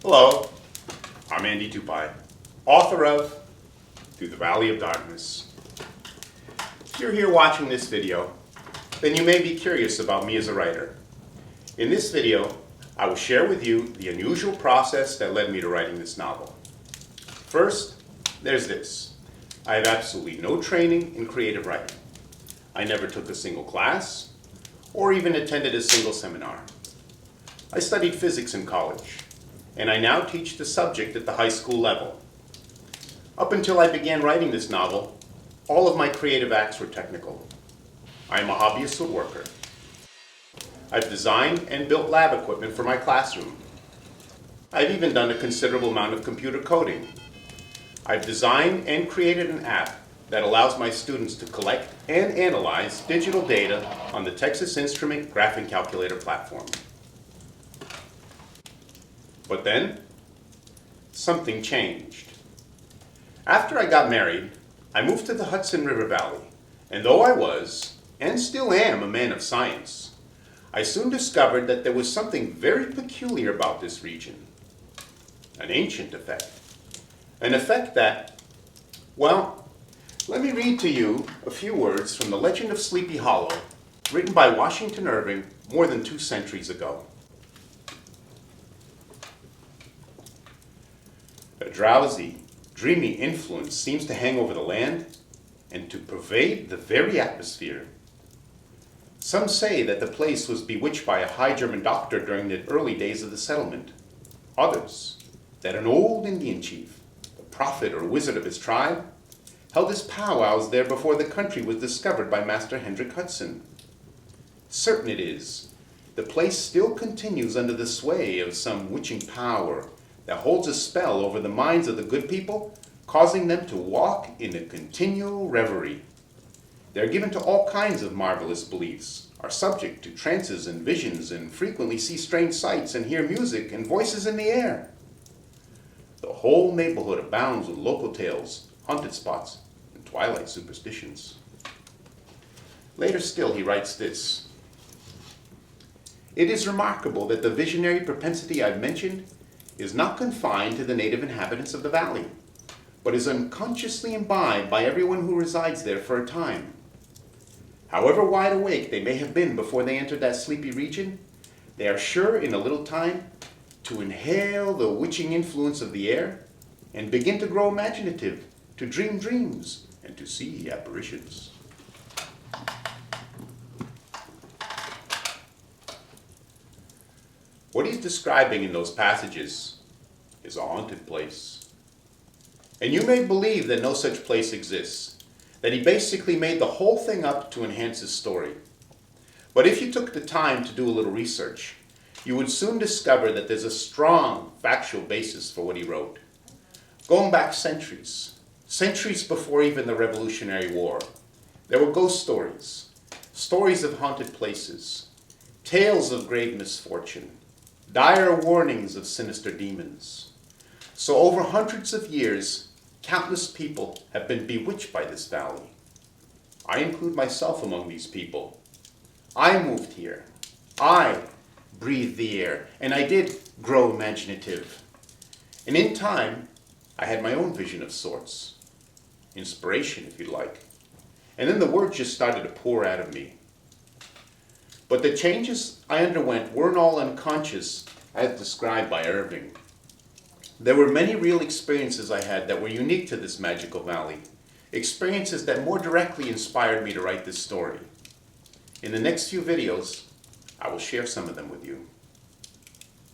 Hello, I'm Andy Tupaj, author of Through the Valley of Darkness. If you're here watching this video, then you may be curious about me as a writer. In this video, I will share with you the unusual process that led me to writing this novel. First, there's this. I have absolutely no training in creative writing. I never took a single class or even attended a single seminar. I studied physics in college, and I now teach the subject at the high school level. Up until I began writing this novel, all of my creative acts were technical. I am a hobbyist woodworker. I've designed and built lab equipment for my classroom. I've even done a considerable amount of computer coding. I've designed and created an app that allows my students to collect and analyze digital data on the Texas Instrument graphing calculator platform. But then, something changed. After I got married, I moved to the Hudson River Valley, and though I was, and still am, a man of science, I soon discovered that there was something very peculiar about this region. An ancient effect. An effect that, well, let me read to you a few words from the Legend of Sleepy Hollow, written by Washington Irving more than 2 centuries ago. A drowsy, dreamy influence seems to hang over the land and to pervade the very atmosphere. Some say that the place was bewitched by a high German doctor during the early days of the settlement. Others, that an old Indian chief, the prophet or wizard of his tribe, held his powwows there before the country was discovered by Master Hendrik Hudson. Certain it is, the place still continues under the sway of some witching power that holds a spell over the minds of the good people, causing them to walk in a continual reverie. They are given to all kinds of marvelous beliefs, are subject to trances and visions, and frequently see strange sights and hear music and voices in the air. The whole neighborhood abounds with local tales, haunted spots, and twilight superstitions. Later still, he writes this. It is remarkable that the visionary propensity I've mentioned is not confined to the native inhabitants of the valley, but is unconsciously imbibed by everyone who resides there for a time. However wide awake they may have been before they entered that sleepy region, they are sure in a little time to inhale the witching influence of the air and begin to grow imaginative, to dream dreams, and to see apparitions. What he's describing in those passages is a haunted place. And you may believe that no such place exists, that he basically made the whole thing up to enhance his story. But if you took the time to do a little research, you would soon discover that there's a strong factual basis for what he wrote. Going back centuries before even the Revolutionary War, there were ghost stories, stories of haunted places, tales of grave misfortune, dire warnings of sinister demons. So over hundreds of years, countless people have been bewitched by this valley. I include myself among these people. I moved here. I breathed the air, and I did grow imaginative. And in time, I had my own vision of sorts. Inspiration, if you like. And then the words just started to pour out of me. But the changes I underwent weren't all unconscious, as described by Irving. There were many real experiences I had that were unique to this magical valley, experiences that more directly inspired me to write this story. In the next few videos, I will share some of them with you.